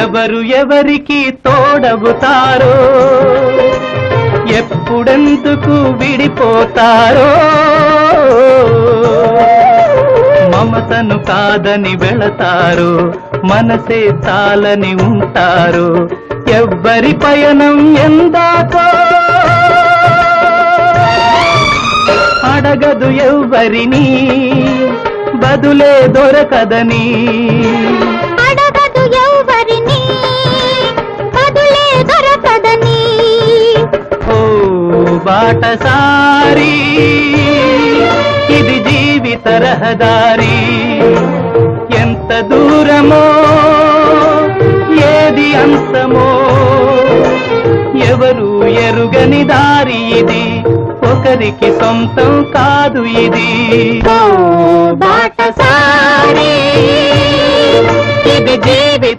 ఎవరు ఎవరికి తోడవుతారో ఎప్పుడెందుకు విడిపోతారో మమతను కాదని వెళతారు మనసే చాలని ఉంటారు ఎవ్వరి పయనం ఎందాకో అడగదు ఎవ్వరిని బదులే దొరకదని అడగదు ఎవ్వరిని బదులే దొరకదని ఓ బాటసారి ఇది జీవిత రహదారి ఎంత దూరమో ఏది అంతమో ఎవరు ఎరుగని దారి ఇది ఒకరికి సొంతం కాదు ఇది ఓ బాటసారి ఇది జీవిత